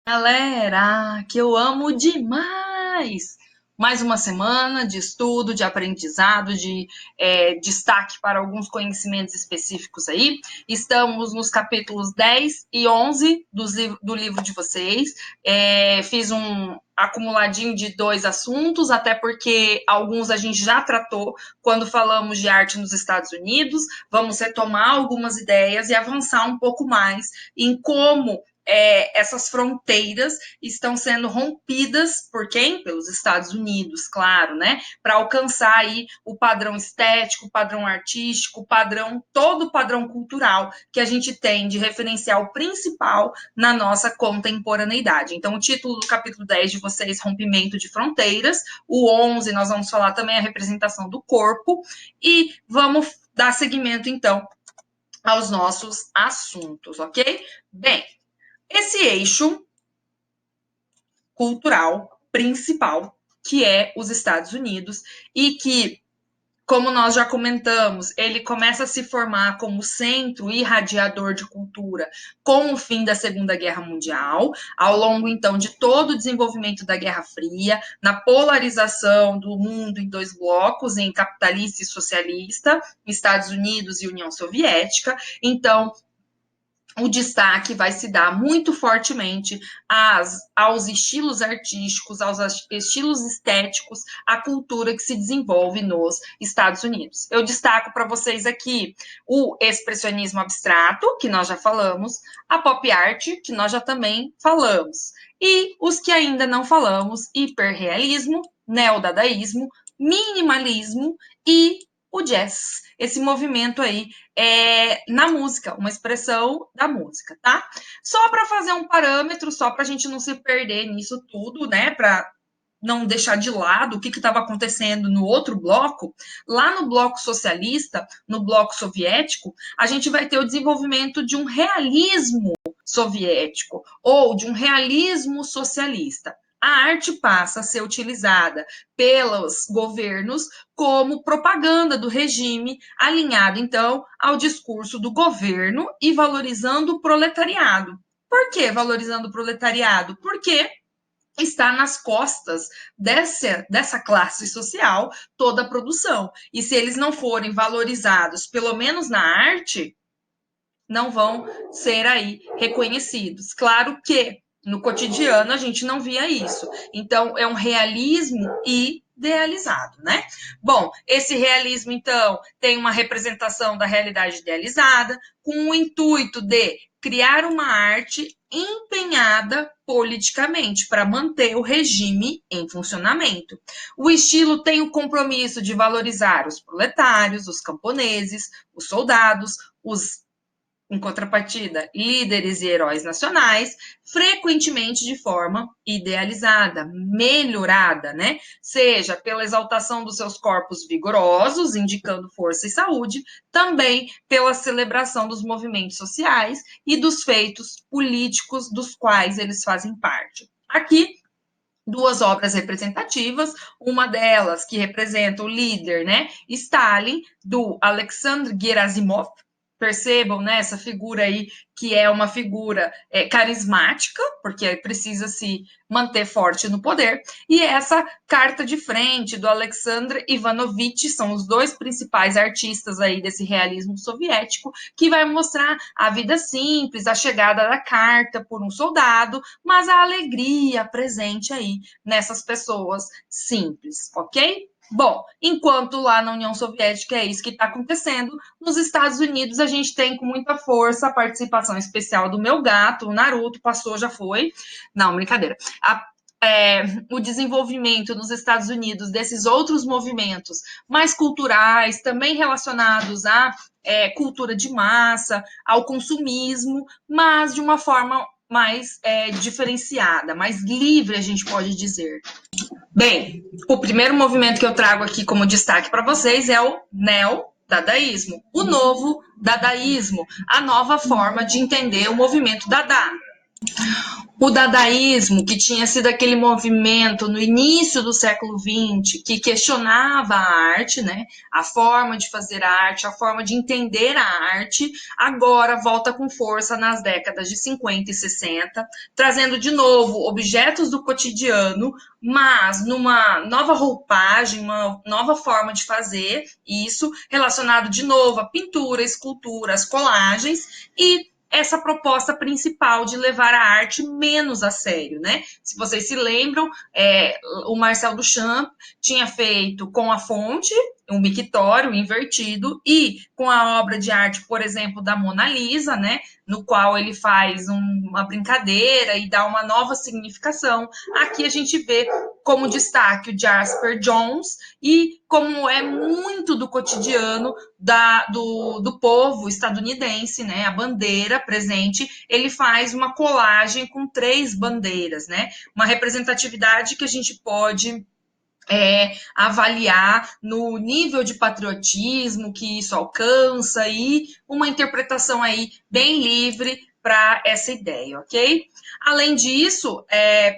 Galera, que eu amo demais! Mais uma semana de estudo, de aprendizado, de destaque para alguns conhecimentos específicos aí. Estamos nos capítulos 10 e 11 do livro de vocês. Fiz um acumuladinho de 2 assuntos, até porque alguns a gente já tratou quando falamos de arte nos Estados Unidos. Vamos retomar algumas ideias e avançar um pouco mais em como essas fronteiras estão sendo rompidas por quem? Pelos Estados Unidos, claro, né? Para alcançar aí o padrão estético, o padrão artístico, o padrão, todo o padrão cultural que a gente tem de referencial principal na nossa contemporaneidade. Então, o título do capítulo 10 de vocês, Rompimento de Fronteiras. O 11, nós vamos falar também a representação do corpo. E vamos dar seguimento, então, aos nossos assuntos, ok? Bem, esse eixo cultural principal, que é os Estados Unidos, e que, como nós já comentamos, ele começa a se formar como centro irradiador de cultura com o fim da Segunda Guerra Mundial, ao longo, então, de todo o desenvolvimento da Guerra Fria, na polarização do mundo em dois blocos, em capitalista e socialista, Estados Unidos e União Soviética. Então, o destaque vai se dar muito fortemente aos estilos artísticos, aos estilos estéticos, à cultura que se desenvolve nos Estados Unidos. Eu destaco para vocês aqui o expressionismo abstrato, que nós já falamos, a pop art, que nós já também falamos, e os que ainda não falamos, hiperrealismo, neodadaísmo, minimalismo e o jazz, esse movimento aí na música, uma expressão da música, tá? Só para fazer um parâmetro, só para a gente não se perder nisso tudo, né? Para não deixar de lado o que estava acontecendo no outro bloco, lá no bloco socialista, no bloco soviético, a gente vai ter o desenvolvimento de um realismo soviético ou de um realismo socialista. A arte passa a ser utilizada pelos governos como propaganda do regime, alinhado, então, ao discurso do governo e valorizando o proletariado. Por que valorizando o proletariado? Porque está nas costas dessa classe social toda a produção. E se eles não forem valorizados, pelo menos na arte, não vão ser aí reconhecidos. Claro que no cotidiano a gente não via isso. Então, é um realismo idealizado, né? Bom, esse realismo, então, tem uma representação da realidade idealizada, com o intuito de criar uma arte empenhada politicamente para manter o regime em funcionamento. O estilo tem o compromisso de valorizar os proletários, os camponeses, os soldados, os em contrapartida, líderes e heróis nacionais, frequentemente de forma idealizada, melhorada, né? Seja pela exaltação dos seus corpos vigorosos, indicando força e saúde, também pela celebração dos movimentos sociais e dos feitos políticos dos quais eles fazem parte. Aqui, duas obras representativas, uma delas que representa o líder, né, Stalin, do Alexander Gerasimov. Percebam, né, essa figura aí, que é uma figura carismática, porque precisa se manter forte no poder, e essa carta de frente do Alexander Ivanovich, são os dois principais artistas aí desse realismo soviético, que vai mostrar a vida simples, a chegada da carta por um soldado, mas a alegria presente aí nessas pessoas simples, ok? Bom, enquanto lá na União Soviética é isso que está acontecendo, nos Estados Unidos a gente tem com muita força a participação especial do meu gato, o Naruto, passou, já foi. Não, brincadeira. O desenvolvimento nos Estados Unidos desses outros movimentos mais culturais, também relacionados à cultura de massa, ao consumismo, mas de uma forma mais diferenciada, mais livre, a gente pode dizer. Bem, o primeiro movimento que eu trago aqui como destaque para vocês é o neo-dadaísmo, o novo dadaísmo, a nova forma de entender o movimento Dada. O dadaísmo, que tinha sido aquele movimento no início do século XX, que questionava a arte, né? A forma de fazer arte, a forma de entender a arte, agora volta com força nas décadas de 50 e 60, trazendo de novo objetos do cotidiano, mas numa nova roupagem, uma nova forma de fazer isso, relacionado de novo a pintura, escultura, as colagens e essa proposta principal de levar a arte menos a sério, né? Se vocês se lembram, o Marcel Duchamp tinha feito com a fonte um mictório invertido e com a obra de arte, por exemplo, da Mona Lisa, né? No qual ele faz uma brincadeira e dá uma nova significação. Aqui a gente vê como destaque o Jasper Jones e como é muito do cotidiano do povo estadunidense, né? A bandeira presente, ele faz uma colagem com 3 bandeiras, né? Uma representatividade que a gente pode avaliar no nível de patriotismo que isso alcança e uma interpretação aí bem livre para essa ideia, ok? Além disso,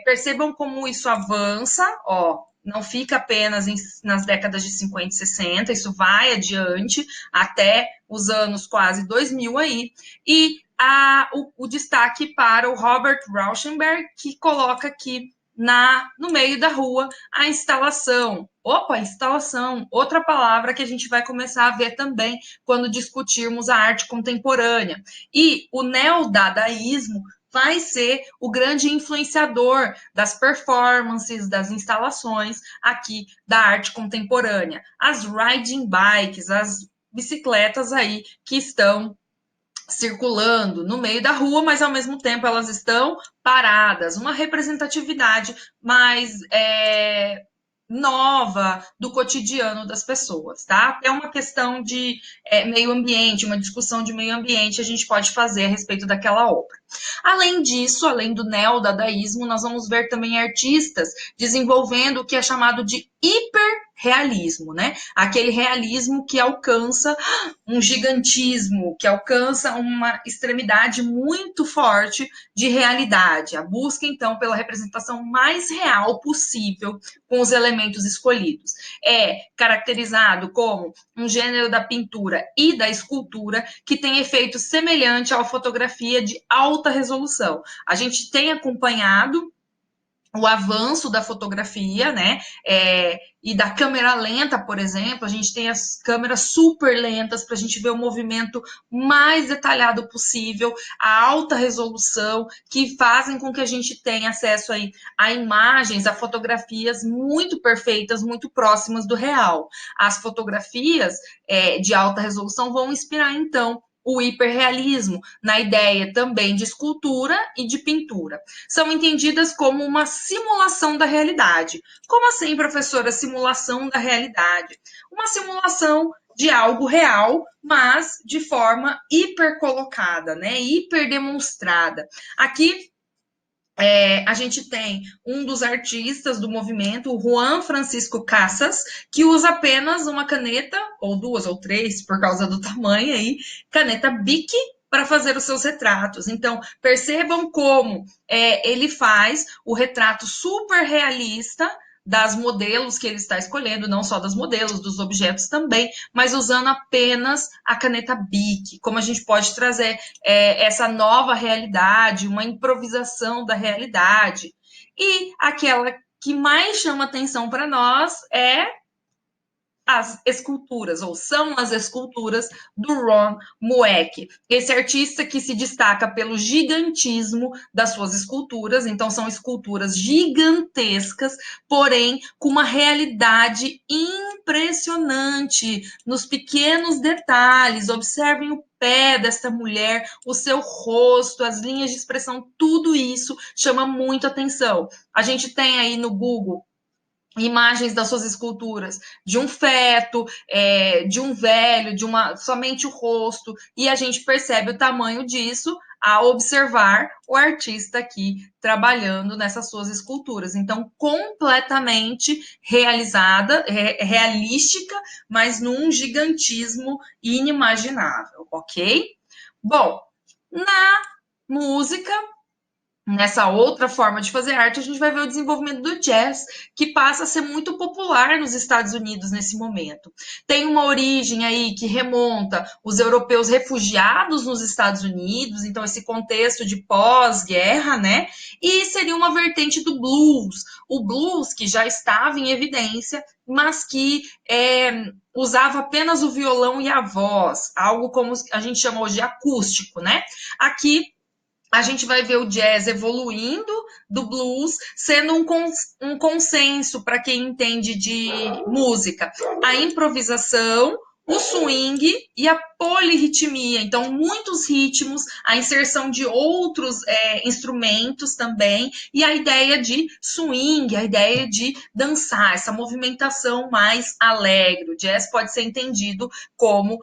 percebam como isso avança, ó, não fica apenas nas décadas de 50 e 60, isso vai adiante até os anos quase 2000 aí, e o destaque para o Robert Rauschenberg, que coloca aqui no meio da rua a instalação. Opa, instalação, outra palavra que a gente vai começar a ver também quando discutirmos a arte contemporânea. E o neodadaísmo vai ser o grande influenciador das performances, das instalações aqui da arte contemporânea. As riding bikes, as bicicletas aí que estão circulando no meio da rua, mas ao mesmo tempo elas estão paradas, uma representatividade mais nova do cotidiano das pessoas, tá? É uma questão de meio ambiente, uma discussão de meio ambiente a gente pode fazer a respeito daquela obra. Além disso, além do neodadaísmo, nós vamos ver também artistas desenvolvendo o que é chamado de hiperrealismo, né? Aquele realismo que alcança um gigantismo, que alcança uma extremidade muito forte de realidade. A busca, então, pela representação mais real possível com os elementos escolhidos. É caracterizado como um gênero da pintura e da escultura que tem efeito semelhante à fotografia de alta resolução. A gente tem acompanhado o avanço da fotografia, né? E da câmera lenta, por exemplo, a gente tem as câmeras super lentas para a gente ver o movimento mais detalhado possível, a alta resolução, que fazem com que a gente tenha acesso aí a imagens, a fotografias muito perfeitas, muito próximas do real. As fotografias de alta resolução vão inspirar, então, o hiperrealismo, na ideia também de escultura e de pintura. São entendidas como uma simulação da realidade. Como assim, professora, simulação da realidade? Uma simulação de algo real, mas de forma hiper colocada, né? Hiper demonstrada. Aqui a gente tem um dos artistas do movimento, o Juan Francisco Casas, que usa apenas uma caneta, ou 2 ou 3, por causa do tamanho aí, caneta Bic, para fazer os seus retratos. Então, percebam como ele faz o retrato super realista das modelos que ele está escolhendo, não só das modelos, dos objetos também, mas usando apenas a caneta Bic. Como a gente pode trazer essa nova realidade, uma improvisação da realidade. E aquela que mais chama atenção para nós é as esculturas, ou são as esculturas do Ron Mueck. Esse artista que se destaca pelo gigantismo das suas esculturas, então são esculturas gigantescas, porém com uma realidade impressionante nos pequenos detalhes. Observem o pé desta mulher, o seu rosto, as linhas de expressão, tudo isso chama muito atenção. A gente tem aí no Google imagens das suas esculturas de um feto, de um velho, somente o rosto, e a gente percebe o tamanho disso a observar o artista aqui trabalhando nessas suas esculturas. Então, completamente realizada, realística, mas num gigantismo inimaginável, ok? Bom, na música nessa outra forma de fazer arte, a gente vai ver o desenvolvimento do jazz, que passa a ser muito popular nos Estados Unidos nesse momento. Tem uma origem aí que remonta os europeus refugiados nos Estados Unidos, então esse contexto de pós-guerra, né? E seria uma vertente do blues. O blues que já estava em evidência, mas que usava apenas o violão e a voz, algo como a gente chama hoje de acústico, né? Aqui a gente vai ver o jazz evoluindo do blues, sendo um consenso para quem entende de música. A improvisação, o swing e a polirritmia. Então, muitos ritmos, a inserção de outros instrumentos também, e a ideia de swing, a ideia de dançar, essa movimentação mais alegre. O jazz pode ser entendido como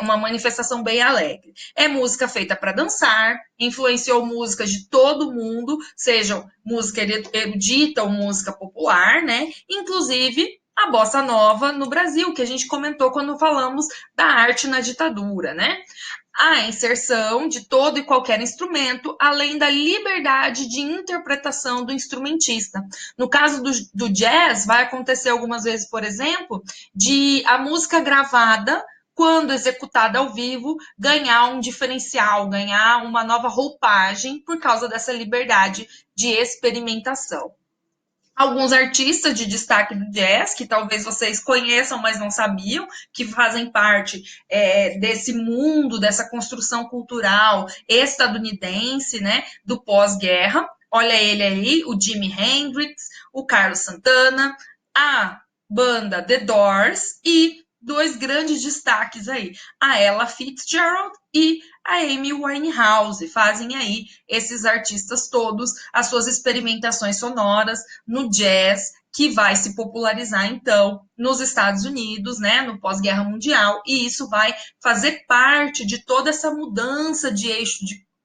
uma manifestação bem alegre. É música feita para dançar, influenciou músicas de todo mundo, sejam música erudita ou música popular, né? Inclusive a bossa nova no Brasil, que a gente comentou quando falamos da arte na ditadura, né? A inserção de todo e qualquer instrumento, além da liberdade de interpretação do instrumentista. No caso do jazz, vai acontecer algumas vezes, por exemplo, de a música gravada, quando executada ao vivo, ganhar um diferencial, ganhar uma nova roupagem por causa dessa liberdade de experimentação. Alguns artistas de destaque do jazz, que talvez vocês conheçam, mas não sabiam, que fazem parte desse mundo, dessa construção cultural estadunidense, né, do pós-guerra. Olha ele aí, o Jimi Hendrix, o Carlos Santana, a banda The Doors e dois grandes destaques aí, a Ella Fitzgerald e a Amy Winehouse. Fazem aí esses artistas todos as suas experimentações sonoras no jazz, que vai se popularizar então nos Estados Unidos, né, no pós-guerra mundial, e isso vai fazer parte de toda essa mudança de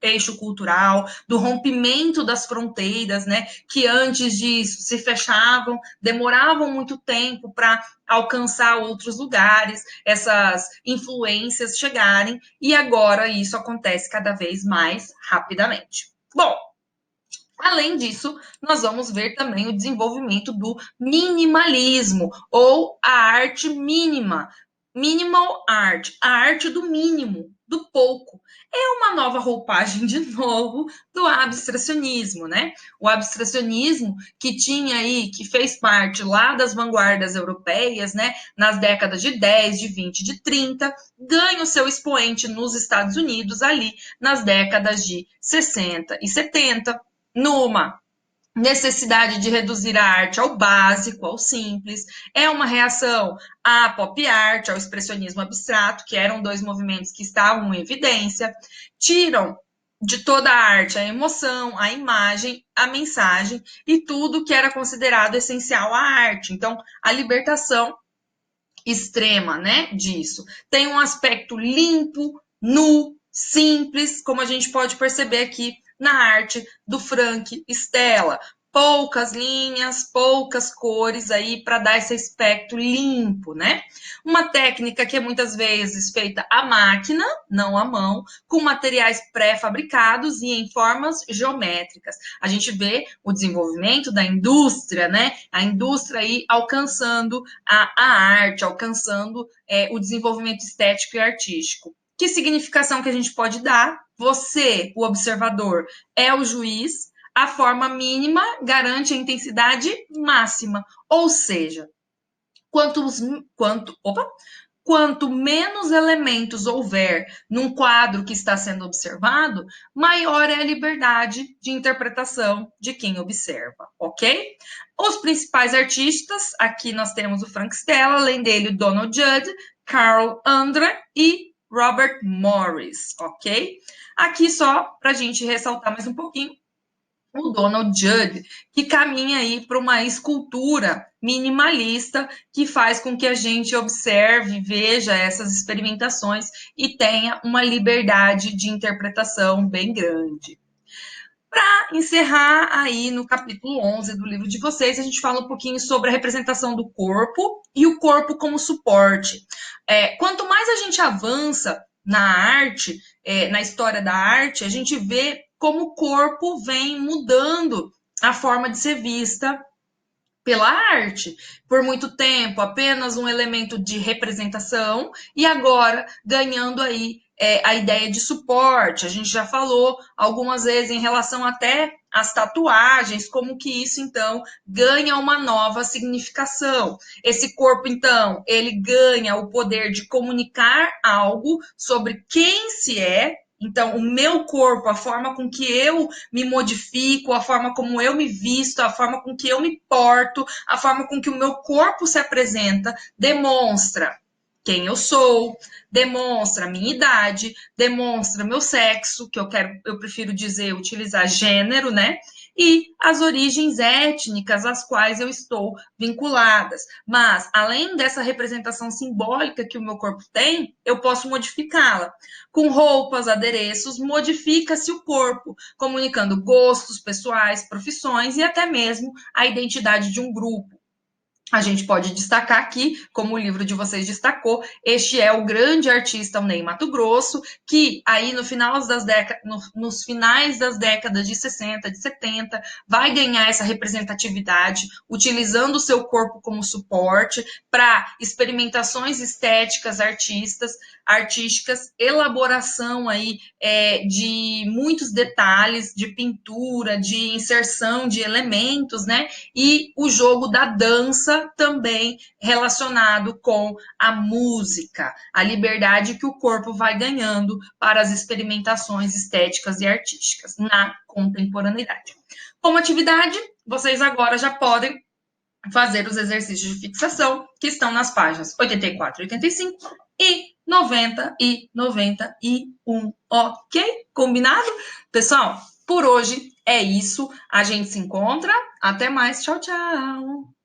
eixo cultural, do rompimento das fronteiras, né, que antes disso se fechavam, demoravam muito tempo para alcançar outros lugares, essas influências chegarem, e agora isso acontece cada vez mais rapidamente. Bom, além disso, nós vamos ver também o desenvolvimento do minimalismo, ou a arte mínima, minimal art, a arte do mínimo, do pouco. É uma nova roupagem, de novo, do abstracionismo, né? O abstracionismo que tinha aí, que fez parte lá das vanguardas europeias, né? Nas décadas de 10, de 20, de 30, ganha o seu expoente nos Estados Unidos ali nas décadas de 60 e 70, numa necessidade de reduzir a arte ao básico, ao simples. É uma reação à pop art, ao expressionismo abstrato, que eram dois movimentos que estavam em evidência. Tiram de toda a arte a emoção, a imagem, a mensagem e tudo que era considerado essencial à arte. Então, a libertação extrema, né, disso. Tem um aspecto limpo, nu, simples, como a gente pode perceber aqui na arte do Frank Stella. Poucas linhas, poucas cores aí para dar esse aspecto limpo, né? Uma técnica que é muitas vezes feita à máquina, não à mão, com materiais pré-fabricados e em formas geométricas. A gente vê o desenvolvimento da indústria, né? A indústria aí alcançando a arte, alcançando o desenvolvimento estético e artístico. Que significação que a gente pode dar? Você, o observador, é o juiz, a forma mínima garante a intensidade máxima. Ou seja, quanto menos elementos houver num quadro que está sendo observado, maior é a liberdade de interpretação de quem observa, ok? Os principais artistas, aqui nós temos o Frank Stella, além dele o Donald Judd, Carl Andre e Robert Morris, ok? Aqui só para a gente ressaltar mais um pouquinho, o Donald Judd, que caminha aí para uma escultura minimalista que faz com que a gente observe, veja essas experimentações e tenha uma liberdade de interpretação bem grande. Para encerrar aí no capítulo 11 do livro de vocês, a gente fala um pouquinho sobre a representação do corpo e o corpo como suporte. Quanto mais a gente avança na arte, na história da arte, a gente vê como o corpo vem mudando a forma de ser vista pela arte. Por muito tempo, apenas um elemento de representação, e agora ganhando aí a ideia de suporte. A gente já falou algumas vezes em relação até às tatuagens, como que isso, então, ganha uma nova significação. Esse corpo, então, ele ganha o poder de comunicar algo sobre quem se é. Então, o meu corpo, a forma com que eu me modifico, a forma como eu me visto, a forma com que eu me porto, a forma com que o meu corpo se apresenta, demonstra quem eu sou, demonstra a minha idade, demonstra meu sexo, que eu prefiro dizer, utilizar gênero, né? E as origens étnicas às quais eu estou vinculadas. Mas, além dessa representação simbólica que o meu corpo tem, eu posso modificá-la. Com roupas, adereços, modifica-se o corpo, comunicando gostos pessoais, profissões e até mesmo a identidade de um grupo. A gente pode destacar aqui, como o livro de vocês destacou, este é o grande artista, o Ney Matogrosso, que aí nos finais das décadas de 60, de 70, vai ganhar essa representatividade, utilizando o seu corpo como suporte para experimentações estéticas, artísticas, elaboração aí de muitos detalhes, de pintura, de inserção de elementos, né? E o jogo da dança também relacionado com a música, a liberdade que o corpo vai ganhando para as experimentações estéticas e artísticas na contemporaneidade. Como atividade, vocês agora já podem fazer os exercícios de fixação que estão nas páginas 84 e 85 e 90 e 91, ok? Combinado? Pessoal, por hoje é isso. A gente se encontra. Até mais. Tchau, tchau.